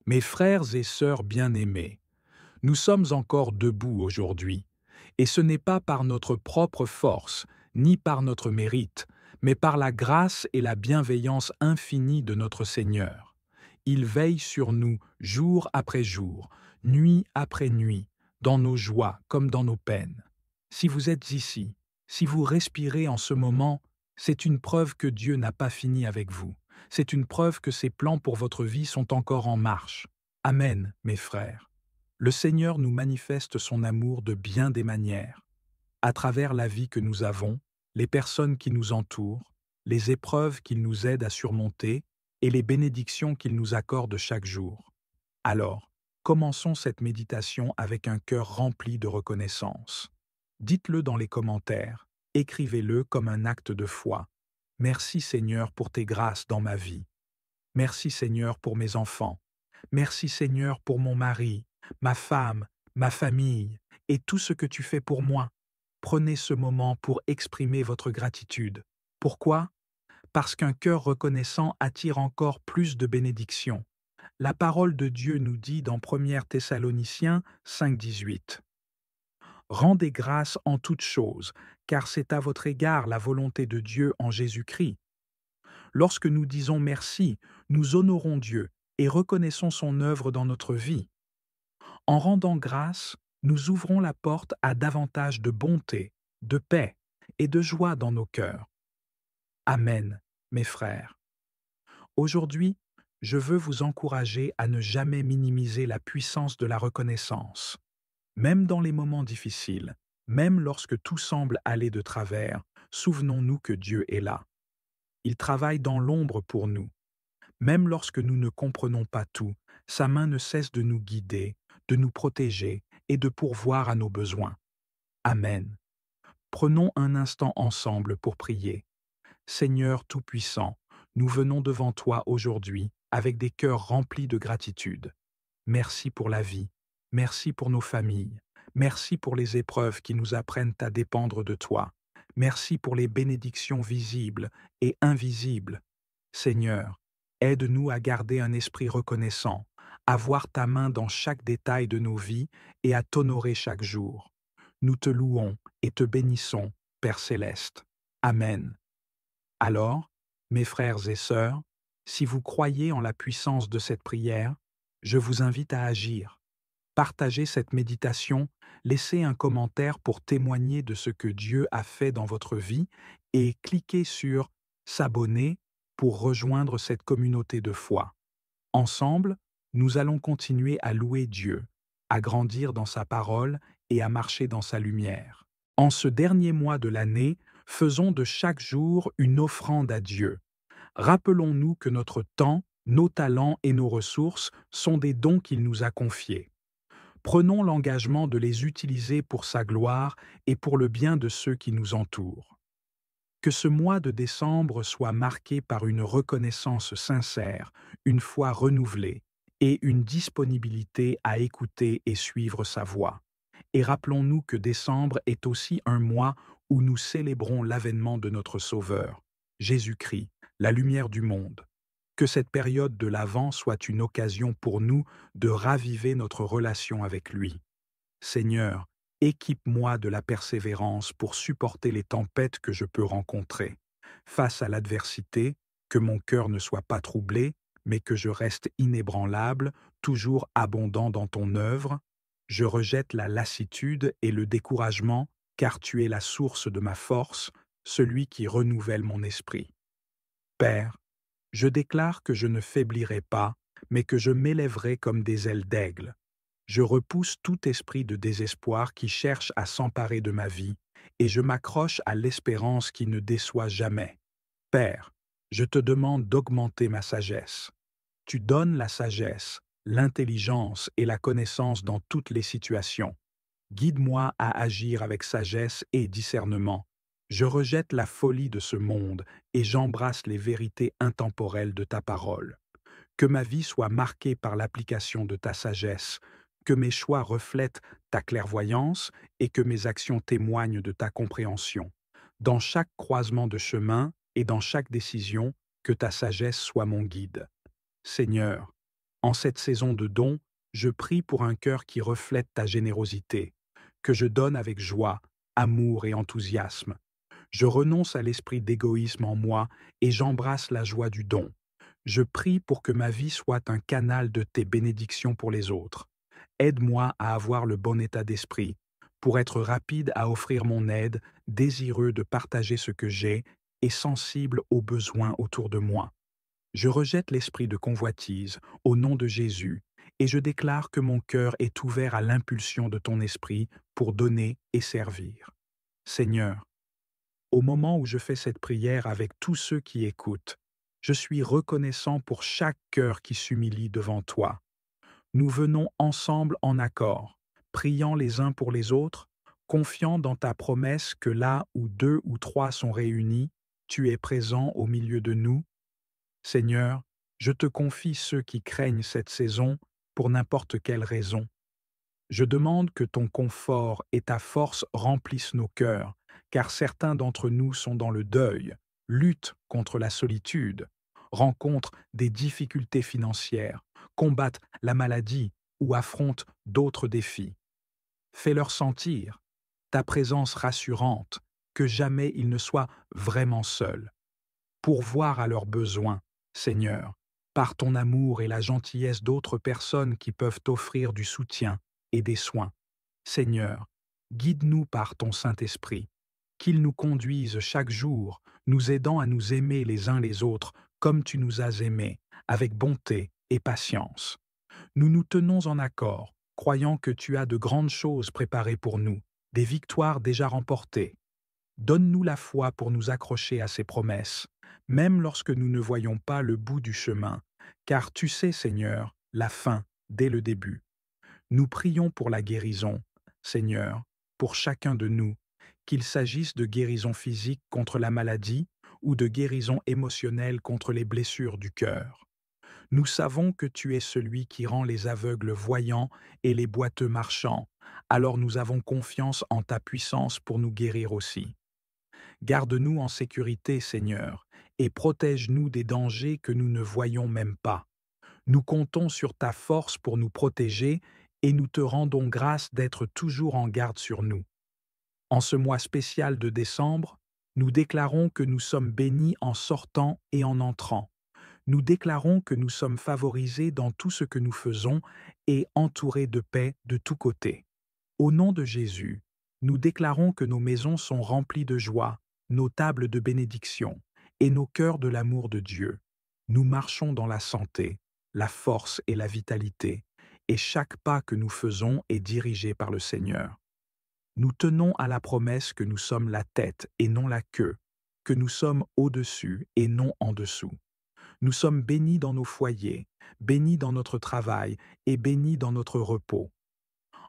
Mes frères et sœurs bien-aimés, nous sommes encore debout aujourd'hui, et ce n'est pas par notre propre force, ni par notre mérite, mais par la grâce et la bienveillance infinie de notre Seigneur. Il veille sur nous jour après jour, nuit après nuit, dans nos joies comme dans nos peines. Si vous êtes ici, si vous respirez en ce moment, c'est une preuve que Dieu n'a pas fini avec vous. C'est une preuve que ses plans pour votre vie sont encore en marche. Amen, mes frères. Le Seigneur nous manifeste son amour de bien des manières, à travers la vie que nous avons, les personnes qui nous entourent, les épreuves qu'il nous aide à surmonter et les bénédictions qu'il nous accorde chaque jour. Alors, commençons cette méditation avec un cœur rempli de reconnaissance. Dites-le dans les commentaires, écrivez-le comme un acte de foi. Merci Seigneur pour tes grâces dans ma vie. Merci Seigneur pour mes enfants. Merci Seigneur pour mon mari, ma femme, ma famille et tout ce que tu fais pour moi. Prenez ce moment pour exprimer votre gratitude. Pourquoi? Parce qu'un cœur reconnaissant attire encore plus de bénédictions. La parole de Dieu nous dit dans 1 Thessaloniciens 5,18. Rendez grâce en toutes choses, car c'est à votre égard la volonté de Dieu en Jésus-Christ. Lorsque nous disons merci, nous honorons Dieu et reconnaissons son œuvre dans notre vie. En rendant grâce, nous ouvrons la porte à davantage de bonté, de paix et de joie dans nos cœurs. Amen, mes frères. Aujourd'hui, je veux vous encourager à ne jamais minimiser la puissance de la reconnaissance. Même dans les moments difficiles, même lorsque tout semble aller de travers, souvenons-nous que Dieu est là. Il travaille dans l'ombre pour nous. Même lorsque nous ne comprenons pas tout, sa main ne cesse de nous guider, de nous protéger et de pourvoir à nos besoins. Amen. Prenons un instant ensemble pour prier. Seigneur Tout-Puissant, nous venons devant toi aujourd'hui avec des cœurs remplis de gratitude. Merci pour la vie, merci pour nos familles, merci pour les épreuves qui nous apprennent à dépendre de toi, merci pour les bénédictions visibles et invisibles. Seigneur, aide-nous à garder un esprit reconnaissant, à voir ta main dans chaque détail de nos vies et à t'honorer chaque jour. Nous te louons et te bénissons, Père céleste. Amen. Alors, mes frères et sœurs, si vous croyez en la puissance de cette prière, je vous invite à agir. Partagez cette méditation, laissez un commentaire pour témoigner de ce que Dieu a fait dans votre vie et cliquez sur s'abonner pour rejoindre cette communauté de foi. Ensemble, nous allons continuer à louer Dieu, à grandir dans sa parole et à marcher dans sa lumière. En ce dernier mois de l'année, faisons de chaque jour une offrande à Dieu. Rappelons-nous que notre temps, nos talents et nos ressources sont des dons qu'il nous a confiés. Prenons l'engagement de les utiliser pour sa gloire et pour le bien de ceux qui nous entourent. Que ce mois de décembre soit marqué par une reconnaissance sincère, une foi renouvelée et une disponibilité à écouter et suivre sa voix. Et rappelons-nous que décembre est aussi un mois où nous célébrons l'avènement de notre Sauveur, Jésus-Christ, la lumière du monde. Que cette période de l'Avent soit une occasion pour nous de raviver notre relation avec lui. Seigneur, équipe-moi de la persévérance pour supporter les tempêtes que je peux rencontrer. Face à l'adversité, que mon cœur ne soit pas troublé, mais que je reste inébranlable, toujours abondant dans ton œuvre. Je rejette la lassitude et le découragement, car tu es la source de ma force, celui qui renouvelle mon esprit. Père, je déclare que je ne faiblirai pas, mais que je m'élèverai comme des ailes d'aigle. Je repousse tout esprit de désespoir qui cherche à s'emparer de ma vie, et je m'accroche à l'espérance qui ne déçoit jamais. Père, je te demande d'augmenter ma sagesse. Tu donnes la sagesse, l'intelligence et la connaissance dans toutes les situations. Guide-moi à agir avec sagesse et discernement. Je rejette la folie de ce monde et j'embrasse les vérités intemporelles de ta parole. Que ma vie soit marquée par l'application de ta sagesse, que mes choix reflètent ta clairvoyance et que mes actions témoignent de ta compréhension. Dans chaque croisement de chemin et dans chaque décision, que ta sagesse soit mon guide. Seigneur, En cette saison de dons, je prie pour un cœur qui reflète ta générosité, que je donne avec joie, amour et enthousiasme. Je renonce à l'esprit d'égoïsme en moi et j'embrasse la joie du don. Je prie pour que ma vie soit un canal de tes bénédictions pour les autres. Aide-moi à avoir le bon état d'esprit, pour être rapide à offrir mon aide, désireux de partager ce que j'ai et sensible aux besoins autour de moi. Je rejette l'esprit de convoitise au nom de Jésus et je déclare que mon cœur est ouvert à l'impulsion de ton esprit pour donner et servir. Seigneur, au moment où je fais cette prière avec tous ceux qui écoutent, je suis reconnaissant pour chaque cœur qui s'humilie devant toi. Nous venons ensemble en accord, priant les uns pour les autres, confiant dans ta promesse que là où 2 ou 3 sont réunis, tu es présent au milieu de nous. Seigneur, je te confie ceux qui craignent cette saison pour n'importe quelle raison. Je demande que ton confort et ta force remplissent nos cœurs, car certains d'entre nous sont dans le deuil, luttent contre la solitude, rencontrent des difficultés financières, combattent la maladie ou affrontent d'autres défis. Fais-leur sentir ta présence rassurante, que jamais ils ne soient vraiment seuls. Pourvoir à leurs besoins, Seigneur, par ton amour et la gentillesse d'autres personnes qui peuvent t'offrir du soutien et des soins. Seigneur, guide-nous par ton Saint-Esprit, qu'il nous conduise chaque jour, nous aidant à nous aimer les uns les autres comme tu nous as aimés, avec bonté et patience. Nous nous tenons en accord, croyant que tu as de grandes choses préparées pour nous, des victoires déjà remportées. Donne-nous la foi pour nous accrocher à ces promesses, même lorsque nous ne voyons pas le bout du chemin, car tu sais, Seigneur, la fin dès le début. Nous prions pour la guérison, Seigneur, pour chacun de nous, qu'il s'agisse de guérison physique contre la maladie ou de guérison émotionnelle contre les blessures du cœur. Nous savons que tu es celui qui rend les aveugles voyants et les boiteux marchants, alors nous avons confiance en ta puissance pour nous guérir aussi. Garde-nous en sécurité, Seigneur, et protège-nous des dangers que nous ne voyons même pas. Nous comptons sur ta force pour nous protéger et nous te rendons grâce d'être toujours en garde sur nous. En ce mois spécial de décembre, nous déclarons que nous sommes bénis en sortant et en entrant. Nous déclarons que nous sommes favorisés dans tout ce que nous faisons et entourés de paix de tous côtés. Au nom de Jésus, nous déclarons que nos maisons sont remplies de joie, nos tables de bénédiction et nos cœurs de l'amour de Dieu. Nous marchons dans la santé, la force et la vitalité, et chaque pas que nous faisons est dirigé par le Seigneur. Nous tenons à la promesse que nous sommes la tête et non la queue, que nous sommes au-dessus et non en dessous. Nous sommes bénis dans nos foyers, bénis dans notre travail et bénis dans notre repos.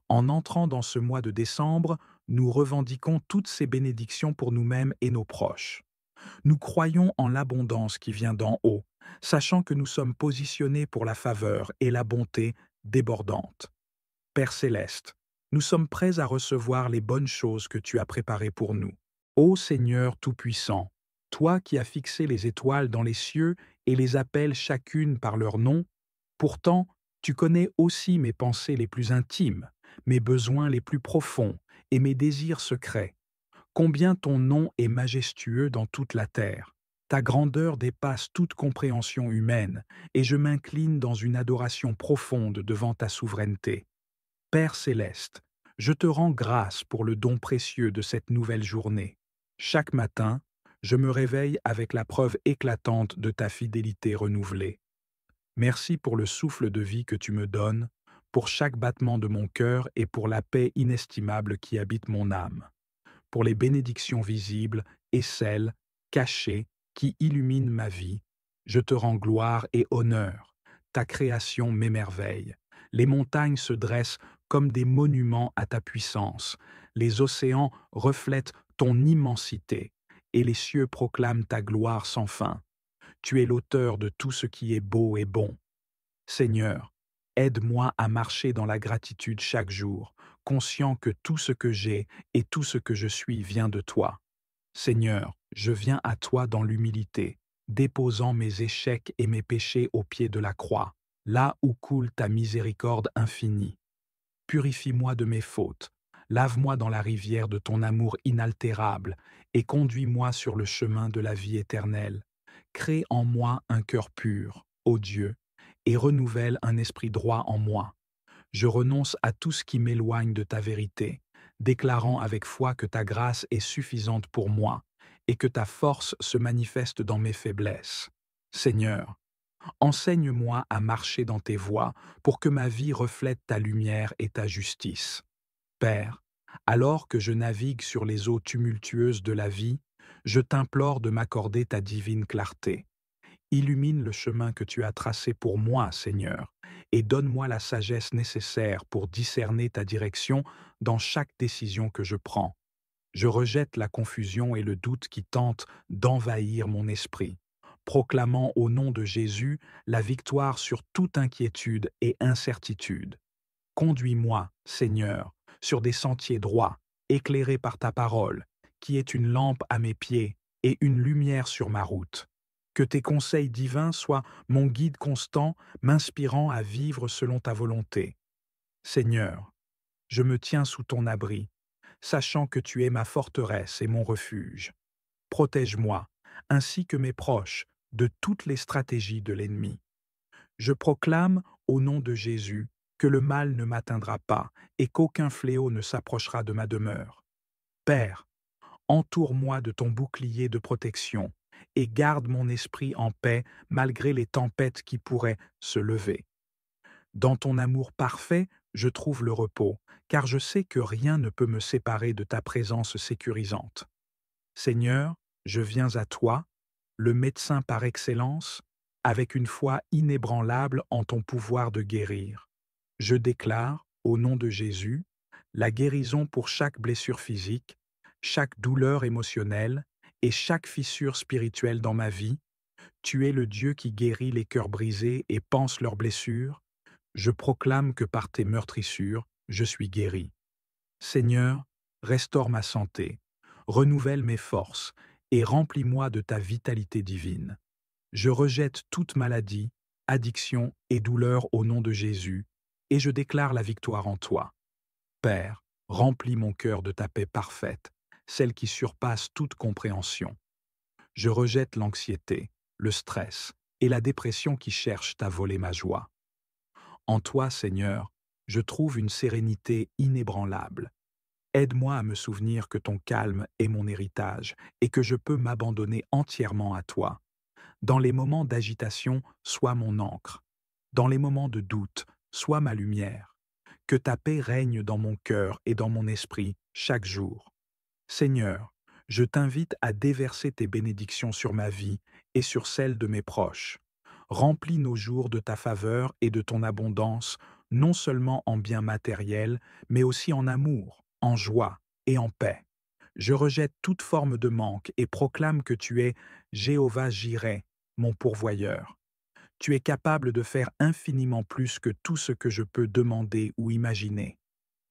En entrant dans ce mois de décembre, nous revendiquons toutes ces bénédictions pour nous-mêmes et nos proches. Nous croyons en l'abondance qui vient d'en haut, sachant que nous sommes positionnés pour la faveur et la bonté débordante. Père céleste, nous sommes prêts à recevoir les bonnes choses que tu as préparées pour nous. Ô Seigneur Tout-Puissant, toi qui as fixé les étoiles dans les cieux et les appelles chacune par leur nom, pourtant, tu connais aussi mes pensées les plus intimes, mes besoins les plus profonds et mes désirs secrets. Combien ton nom est majestueux dans toute la terre. Ta grandeur dépasse toute compréhension humaine, et je m'incline dans une adoration profonde devant ta souveraineté. Père céleste, je te rends grâce pour le don précieux de cette nouvelle journée. Chaque matin, je me réveille avec la preuve éclatante de ta fidélité renouvelée. Merci pour le souffle de vie que tu me donnes, pour chaque battement de mon cœur et pour la paix inestimable qui habite mon âme. Pour les bénédictions visibles et celles, cachées, qui illuminent ma vie, je te rends gloire et honneur. Ta création m'émerveille. Les montagnes se dressent comme des monuments à ta puissance. Les océans reflètent ton immensité, et les cieux proclament ta gloire sans fin. Tu es l'auteur de tout ce qui est beau et bon. Seigneur, aide-moi à marcher dans la gratitude chaque jour, conscient que tout ce que j'ai et tout ce que je suis vient de toi. Seigneur, je viens à toi dans l'humilité, déposant mes échecs et mes péchés au pied de la croix. là où coule ta miséricorde infinie. Purifie-moi de mes fautes, lave-moi dans la rivière de ton amour inaltérable, et conduis-moi sur le chemin de la vie éternelle. Crée en moi un cœur pur, ô Dieu, et renouvelle un esprit droit en moi. Je renonce à tout ce qui m'éloigne de ta vérité, déclarant avec foi que ta grâce est suffisante pour moi, et que ta force se manifeste dans mes faiblesses. Seigneur, enseigne-moi à marcher dans tes voies pour que ma vie reflète ta lumière et ta justice. Père, alors que je navigue sur les eaux tumultueuses de la vie, je t'implore de m'accorder ta divine clarté. Illumine le chemin que tu as tracé pour moi, Seigneur, et donne-moi la sagesse nécessaire pour discerner ta direction dans chaque décision que je prends. Je rejette la confusion et le doute qui tentent d'envahir mon esprit, proclamant au nom de Jésus la victoire sur toute inquiétude et incertitude. Conduis-moi, Seigneur, sur des sentiers droits, éclairés par ta parole, qui est une lampe à mes pieds et une lumière sur ma route. Que tes conseils divins soient mon guide constant, m'inspirant à vivre selon ta volonté. Seigneur, je me tiens sous ton abri, sachant que tu es ma forteresse et mon refuge. Protège-moi, ainsi que mes proches, de toutes les stratégies de l'ennemi. Je proclame, au nom de Jésus, que le mal ne m'atteindra pas et qu'aucun fléau ne s'approchera de ma demeure. Père, entoure-moi de ton bouclier de protection et garde mon esprit en paix malgré les tempêtes qui pourraient se lever. Dans ton amour parfait, je trouve le repos, car je sais que rien ne peut me séparer de ta présence sécurisante. Seigneur, je viens à toi, le médecin par excellence, avec une foi inébranlable en ton pouvoir de guérir. Je déclare, au nom de Jésus, la guérison pour chaque blessure physique, chaque douleur émotionnelle et chaque fissure spirituelle dans ma vie. Tu es le Dieu qui guérit les cœurs brisés et panse leurs blessures. Je proclame que par tes meurtrissures, je suis guéri. Seigneur, restaure ma santé, renouvelle mes forces et remplis-moi de ta vitalité divine. Je rejette toute maladie, addiction et douleur au nom de Jésus, et je déclare la victoire en toi. Père, remplis mon cœur de ta paix parfaite, celle qui surpasse toute compréhension. Je rejette l'anxiété, le stress et la dépression qui cherchent à voler ma joie. En toi, Seigneur, je trouve une sérénité inébranlable. Aide-moi à me souvenir que ton calme est mon héritage et que je peux m'abandonner entièrement à toi. Dans les moments d'agitation, sois mon ancre. Dans les moments de doute, sois ma lumière. Que ta paix règne dans mon cœur et dans mon esprit chaque jour. Seigneur, je t'invite à déverser tes bénédictions sur ma vie et sur celle de mes proches. Remplis nos jours de ta faveur et de ton abondance, non seulement en biens matériels, mais aussi en amour, en joie et en paix. Je rejette toute forme de manque et proclame que tu es Jéhovah Jireh, mon pourvoyeur. Tu es capable de faire infiniment plus que tout ce que je peux demander ou imaginer.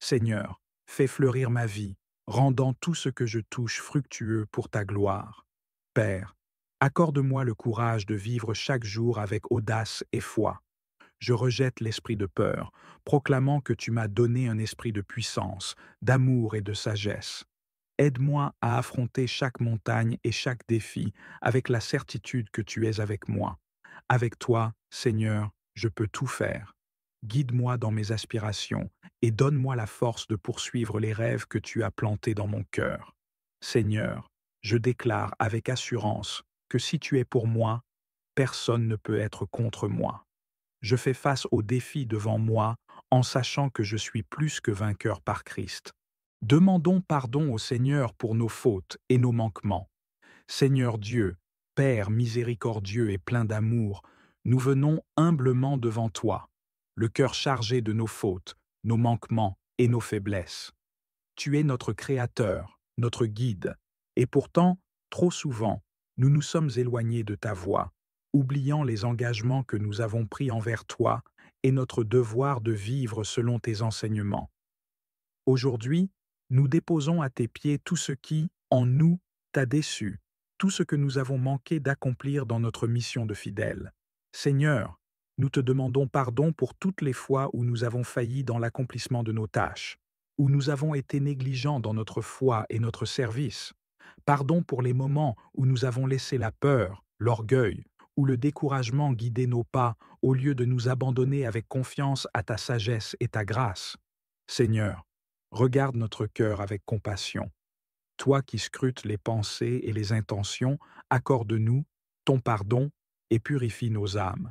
Seigneur, fais fleurir ma vie, rendant tout ce que je touche fructueux pour ta gloire. Père, accorde-moi le courage de vivre chaque jour avec audace et foi. Je rejette l'esprit de peur, proclamant que tu m'as donné un esprit de puissance, d'amour et de sagesse. Aide-moi à affronter chaque montagne et chaque défi avec la certitude que tu es avec moi. Avec toi, Seigneur, je peux tout faire. Guide-moi dans mes aspirations et donne-moi la force de poursuivre les rêves que tu as plantés dans mon cœur. Seigneur, je déclare avec assurance que si tu es pour moi, personne ne peut être contre moi. Je fais face aux défis devant moi en sachant que je suis plus que vainqueur par Christ. Demandons pardon au Seigneur pour nos fautes et nos manquements. Seigneur Dieu, Père miséricordieux et plein d'amour, nous venons humblement devant toi, le cœur chargé de nos fautes, nos manquements et nos faiblesses. Tu es notre Créateur, notre guide, et pourtant, trop souvent, nous nous sommes éloignés de ta voie, oubliant les engagements que nous avons pris envers toi et notre devoir de vivre selon tes enseignements. Aujourd'hui, nous déposons à tes pieds tout ce qui, en nous, t'a déçu, tout ce que nous avons manqué d'accomplir dans notre mission de fidèle. Seigneur, Nous te demandons pardon pour toutes les fois où nous avons failli dans l'accomplissement de nos tâches, où nous avons été négligents dans notre foi et notre service. Pardon pour les moments où nous avons laissé la peur, l'orgueil ou le découragement guider nos pas au lieu de nous abandonner avec confiance à ta sagesse et ta grâce. Seigneur, regarde notre cœur avec compassion. Toi qui scrutes les pensées et les intentions, accorde-nous ton pardon et purifie nos âmes.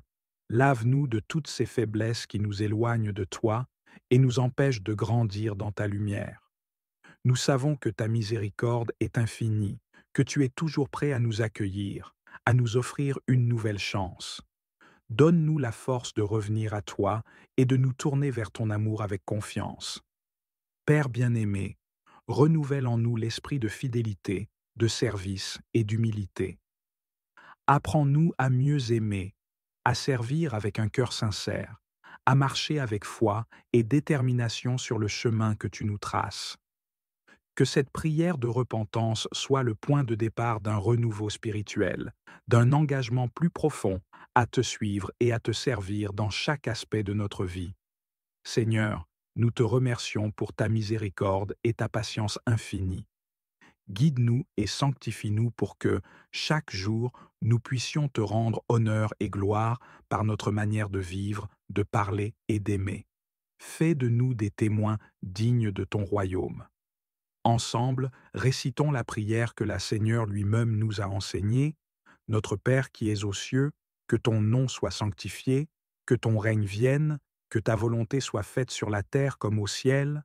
Lave-nous de toutes ces faiblesses qui nous éloignent de toi et nous empêchent de grandir dans ta lumière. Nous savons que ta miséricorde est infinie, que tu es toujours prêt à nous accueillir, à nous offrir une nouvelle chance. Donne-nous la force de revenir à toi et de nous tourner vers ton amour avec confiance. Père bien-aimé, renouvelle en nous l'esprit de fidélité, de service et d'humilité. Apprends-nous à mieux aimer, à servir avec un cœur sincère, à marcher avec foi et détermination sur le chemin que tu nous traces. Que cette prière de repentance soit le point de départ d'un renouveau spirituel, d'un engagement plus profond à te suivre et à te servir dans chaque aspect de notre vie. Seigneur, nous te remercions pour ta miséricorde et ta patience infinie. Guide-nous et sanctifie-nous pour que, chaque jour, nous puissions te rendre honneur et gloire par notre manière de vivre, de parler et d'aimer. Fais de nous des témoins dignes de ton royaume. Ensemble, récitons la prière que la Seigneur lui-même nous a enseignée. Notre Père qui es aux cieux, que ton nom soit sanctifié, que ton règne vienne, que ta volonté soit faite sur la terre comme au ciel.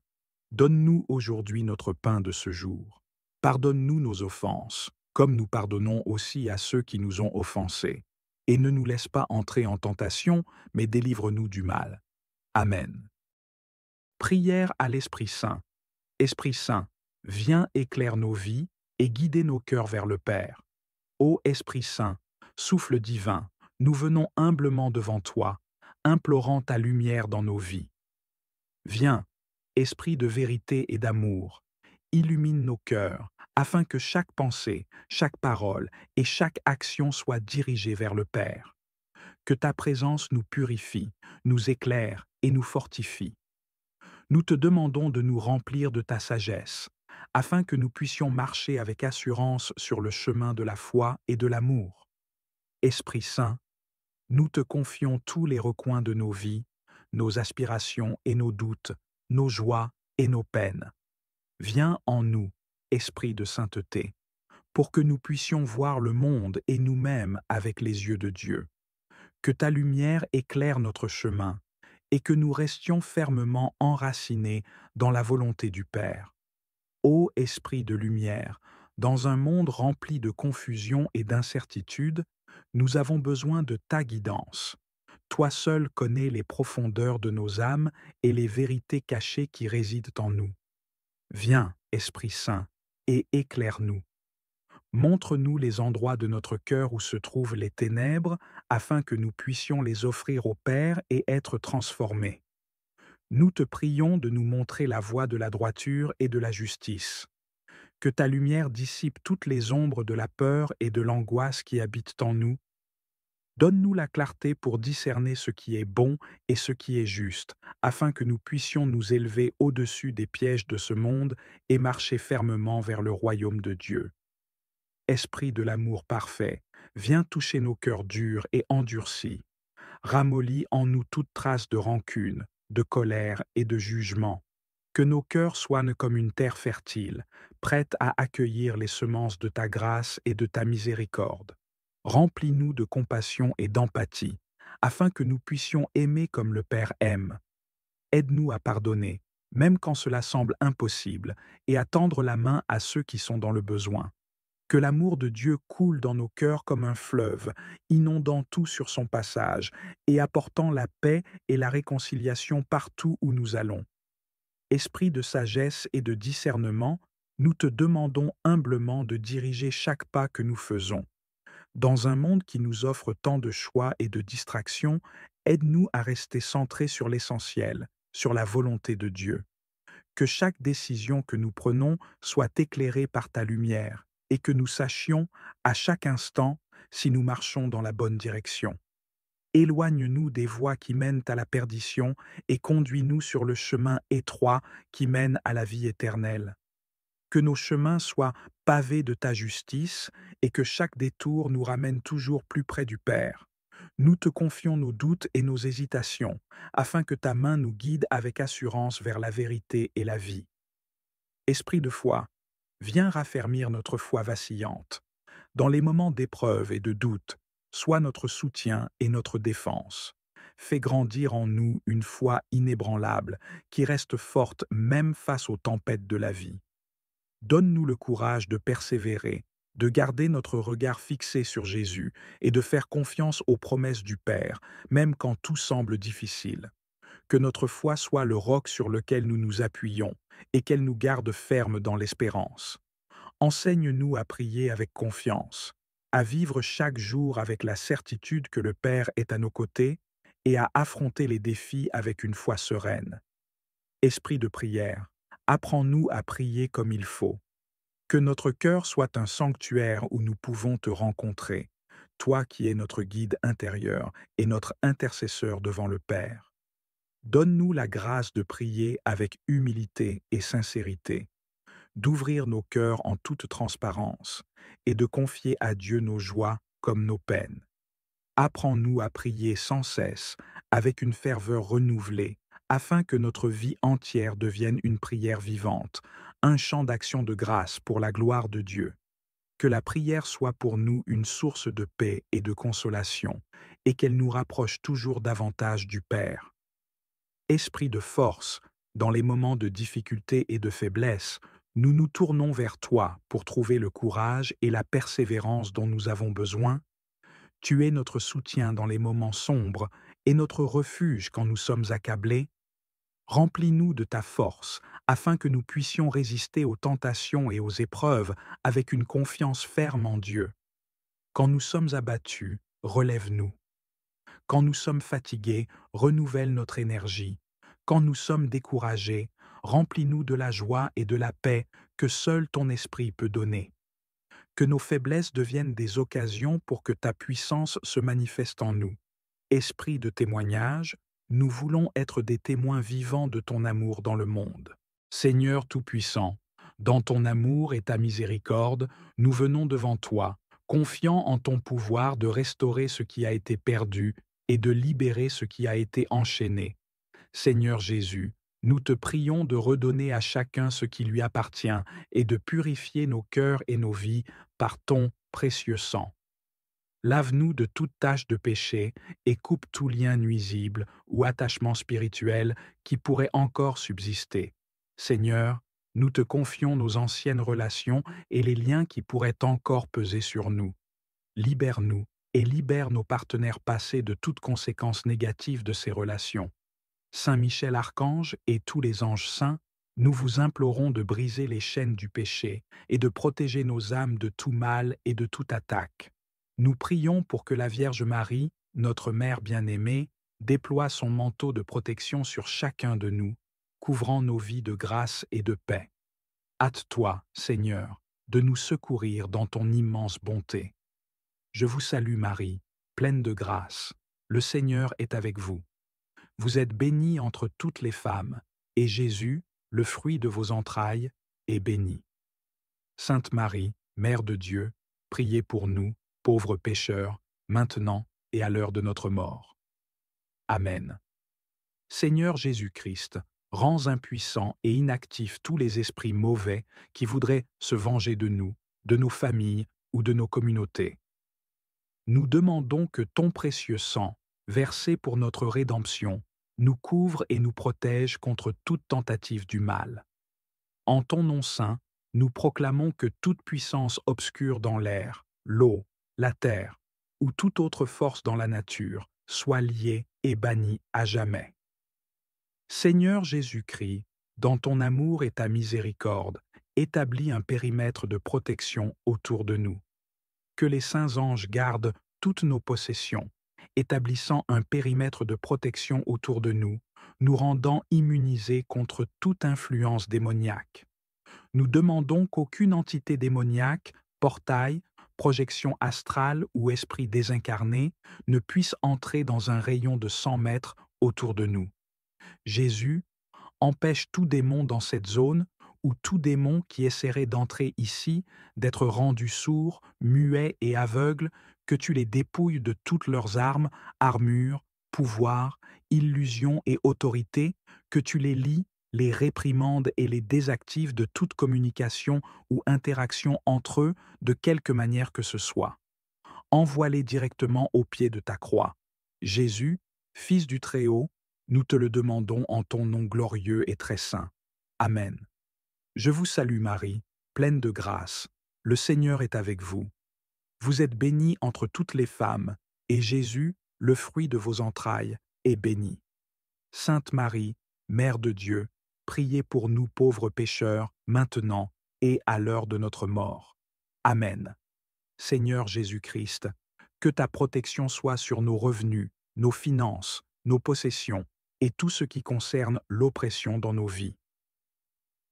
Donne-nous aujourd'hui notre pain de ce jour. Pardonne-nous nos offenses, comme nous pardonnons aussi à ceux qui nous ont offensés. Et ne nous laisse pas entrer en tentation, mais délivre-nous du mal. Amen. Prière à l'Esprit Saint. Esprit Saint, viens éclaire nos vies et guider nos cœurs vers le Père. Ô Esprit Saint, souffle divin, nous venons humblement devant toi, implorant ta lumière dans nos vies. Viens, Esprit de vérité et d'amour, illumine nos cœurs, afin que chaque pensée, chaque parole et chaque action soit dirigée vers le Père. Que ta présence nous purifie, nous éclaire et nous fortifie. Nous te demandons de nous remplir de ta sagesse, afin que nous puissions marcher avec assurance sur le chemin de la foi et de l'amour. Esprit Saint, nous te confions tous les recoins de nos vies, nos aspirations et nos doutes, nos joies et nos peines. Viens en nous, Esprit de sainteté, pour que nous puissions voir le monde et nous-mêmes avec les yeux de Dieu. Que ta lumière éclaire notre chemin et que nous restions fermement enracinés dans la volonté du Père. Ô Esprit de lumière, dans un monde rempli de confusion et d'incertitude, nous avons besoin de ta guidance. Toi seul connais les profondeurs de nos âmes et les vérités cachées qui résident en nous. Viens, Esprit Saint, et éclaire-nous. Montre-nous les endroits de notre cœur où se trouvent les ténèbres, afin que nous puissions les offrir au Père et être transformés. Nous te prions de nous montrer la voie de la droiture et de la justice. Que ta lumière dissipe toutes les ombres de la peur et de l'angoisse qui habitent en nous. Donne-nous la clarté pour discerner ce qui est bon et ce qui est juste, afin que nous puissions nous élever au-dessus des pièges de ce monde et marcher fermement vers le royaume de Dieu. Esprit de l'amour parfait, viens toucher nos cœurs durs et endurcis. Ramollis en nous toute trace de rancune, de colère et de jugement. Que nos cœurs soient comme une terre fertile, prête à accueillir les semences de ta grâce et de ta miséricorde. Remplis-nous de compassion et d'empathie, afin que nous puissions aimer comme le Père aime. Aide-nous à pardonner, même quand cela semble impossible, et à tendre la main à ceux qui sont dans le besoin. Que l'amour de Dieu coule dans nos cœurs comme un fleuve, inondant tout sur son passage et apportant la paix et la réconciliation partout où nous allons. Esprit de sagesse et de discernement, nous te demandons humblement de diriger chaque pas que nous faisons. Dans un monde qui nous offre tant de choix et de distractions, aide-nous à rester centrés sur l'essentiel, sur la volonté de Dieu. Que chaque décision que nous prenons soit éclairée par ta lumière et que nous sachions, à chaque instant, si nous marchons dans la bonne direction. Éloigne-nous des voies qui mènent à la perdition et conduis-nous sur le chemin étroit qui mène à la vie éternelle. Que nos chemins soient pavés de ta justice et que chaque détour nous ramène toujours plus près du Père. Nous te confions nos doutes et nos hésitations, afin que ta main nous guide avec assurance vers la vérité et la vie. Esprit de foi, viens raffermir notre foi vacillante. Dans les moments d'épreuve et de doute, sois notre soutien et notre défense. Fais grandir en nous une foi inébranlable qui reste forte même face aux tempêtes de la vie. Donne-nous le courage de persévérer, de garder notre regard fixé sur Jésus et de faire confiance aux promesses du Père, même quand tout semble difficile. Que notre foi soit le roc sur lequel nous nous appuyons et qu'elle nous garde fermes dans l'espérance. Enseigne-nous à prier avec confiance, à vivre chaque jour avec la certitude que le Père est à nos côtés et à affronter les défis avec une foi sereine. Esprit de prière, apprends-nous à prier comme il faut. Que notre cœur soit un sanctuaire où nous pouvons te rencontrer, toi qui es notre guide intérieur et notre intercesseur devant le Père. Donne-nous la grâce de prier avec humilité et sincérité, d'ouvrir nos cœurs en toute transparence et de confier à Dieu nos joies comme nos peines. Apprends-nous à prier sans cesse, avec une ferveur renouvelée, afin que notre vie entière devienne une prière vivante, un chant d'action de grâce pour la gloire de Dieu. Que la prière soit pour nous une source de paix et de consolation, et qu'elle nous rapproche toujours davantage du Père. Esprit de force, dans les moments de difficulté et de faiblesse, nous nous tournons vers toi pour trouver le courage et la persévérance dont nous avons besoin. Tu es notre soutien dans les moments sombres et notre refuge quand nous sommes accablés. Remplis-nous de ta force, afin que nous puissions résister aux tentations et aux épreuves avec une confiance ferme en Dieu. Quand nous sommes abattus, relève-nous. Quand nous sommes fatigués, renouvelle notre énergie. Quand nous sommes découragés, remplis-nous de la joie et de la paix que seul ton esprit peut donner. Que nos faiblesses deviennent des occasions pour que ta puissance se manifeste en nous. Esprit de témoignage, nous voulons être des témoins vivants de ton amour dans le monde. Seigneur Tout-Puissant, dans ton amour et ta miséricorde, nous venons devant toi, confiants en ton pouvoir de restaurer ce qui a été perdu et de libérer ce qui a été enchaîné. Seigneur Jésus, nous te prions de redonner à chacun ce qui lui appartient et de purifier nos cœurs et nos vies par ton précieux sang. Lave-nous de toute tache de péché et coupe tout lien nuisible ou attachement spirituel qui pourrait encore subsister. Seigneur, nous te confions nos anciennes relations et les liens qui pourraient encore peser sur nous. Libère-nous et libère nos partenaires passés de toute conséquence négative de ces relations. Saint Michel Archange et tous les anges saints, nous vous implorons de briser les chaînes du péché et de protéger nos âmes de tout mal et de toute attaque. Nous prions pour que la Vierge Marie, notre Mère bien-aimée, déploie son manteau de protection sur chacun de nous, couvrant nos vies de grâce et de paix. Hâte-toi, Seigneur, de nous secourir dans ton immense bonté. Je vous salue Marie, pleine de grâce. Le Seigneur est avec vous. Vous êtes bénie entre toutes les femmes, et Jésus, le fruit de vos entrailles, est béni. Sainte Marie, Mère de Dieu, priez pour nous, pauvres pécheurs, maintenant et à l'heure de notre mort. Amen. Seigneur Jésus-Christ, rends impuissants et inactifs tous les esprits mauvais qui voudraient se venger de nous, de nos familles ou de nos communautés. Nous demandons que ton précieux sang, versé pour notre rédemption, nous couvre et nous protège contre toute tentative du mal. En ton nom saint, nous proclamons que toute puissance obscure dans l'air, l'eau, la terre ou toute autre force dans la nature soit liée et bannie à jamais. Seigneur Jésus-Christ, dans ton amour et ta miséricorde, établis un périmètre de protection autour de nous. Que les saints anges gardent toutes nos possessions, établissant un périmètre de protection autour de nous, nous rendant immunisés contre toute influence démoniaque. Nous demandons qu'aucune entité démoniaque, portail, projection astrale ou esprit désincarné, ne puisse entrer dans un rayon de 100 mètres autour de nous. Jésus, empêche tout démon dans cette zone ou tout démon qui essaierait d'entrer ici, d'être rendu sourd, muet et aveugle, que tu les dépouilles de toutes leurs armes, armures, pouvoirs, illusions et autorités, que tu les lies, les réprimandes et les désactives de toute communication ou interaction entre eux de quelque manière que ce soit. Envoie-les directement au pied de ta croix. Jésus, Fils du Très-Haut, nous te le demandons en ton nom glorieux et très saint. Amen. Je vous salue Marie, pleine de grâce. Le Seigneur est avec vous. Vous êtes bénie entre toutes les femmes, et Jésus, le fruit de vos entrailles, est béni. Sainte Marie, Mère de Dieu, priez pour nous pauvres pécheurs, maintenant et à l'heure de notre mort. Amen. Seigneur Jésus-Christ, que ta protection soit sur nos revenus, nos finances, nos possessions et tout ce qui concerne l'oppression dans nos vies.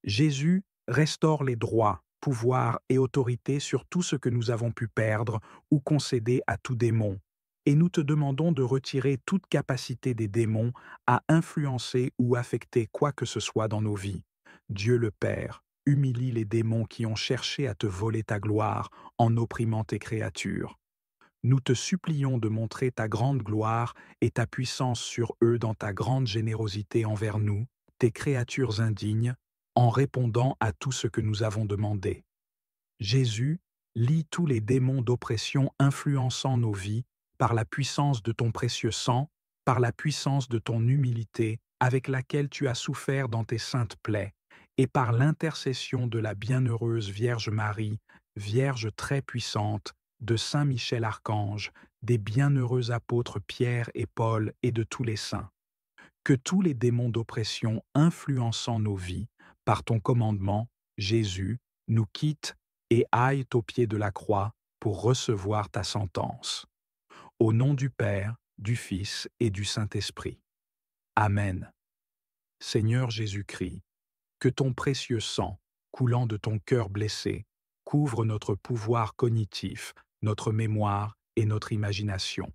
Jésus restaure les droits, pouvoirs et autorités sur tout ce que nous avons pu perdre ou concéder à tout démon, et nous te demandons de retirer toute capacité des démons à influencer ou affecter quoi que ce soit dans nos vies. Dieu le Père, humilie les démons qui ont cherché à te voler ta gloire en opprimant tes créatures. Nous te supplions de montrer ta grande gloire et ta puissance sur eux dans ta grande générosité envers nous, tes créatures indignes, en répondant à tout ce que nous avons demandé. Jésus, lie tous les démons d'oppression influençant nos vies par la puissance de ton précieux sang, par la puissance de ton humilité avec laquelle tu as souffert dans tes saintes plaies, et par l'intercession de la bienheureuse Vierge Marie, Vierge très puissante, de Saint Michel Archange, des bienheureux apôtres Pierre et Paul et de tous les saints. Que tous les démons d'oppression influençant nos vies, par ton commandement, Jésus, nous quittent et aillent au pied de la croix pour recevoir ta sentence. Au nom du Père, du Fils et du Saint-Esprit. Amen. Seigneur Jésus-Christ, que ton précieux sang, coulant de ton cœur blessé, couvre notre pouvoir cognitif, notre mémoire et notre imagination.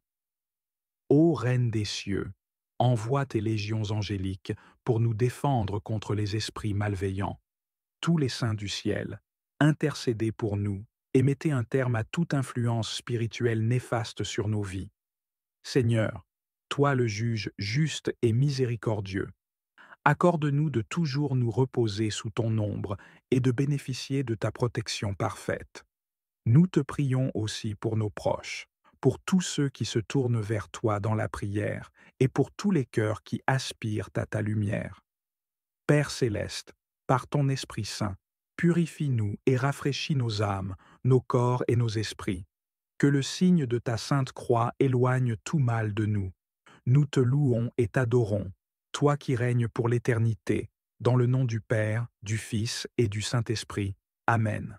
Ô Reine des cieux, envoie tes légions angéliques pour nous défendre contre les esprits malveillants. Tous les saints du ciel, intercédez pour nous et mettez un terme à toute influence spirituelle néfaste sur nos vies. Seigneur, toi le juge juste et miséricordieux, accorde-nous de toujours nous reposer sous ton ombre et de bénéficier de ta protection parfaite. Nous te prions aussi pour nos proches, pour tous ceux qui se tournent vers toi dans la prière et pour tous les cœurs qui aspirent à ta lumière. Père céleste, par ton Esprit Saint, purifie-nous et rafraîchis nos âmes, nos corps et nos esprits. Que le signe de ta sainte croix éloigne tout mal de nous. Nous te louons et t'adorons, toi qui règnes pour l'éternité, dans le nom du Père, du Fils et du Saint-Esprit. Amen.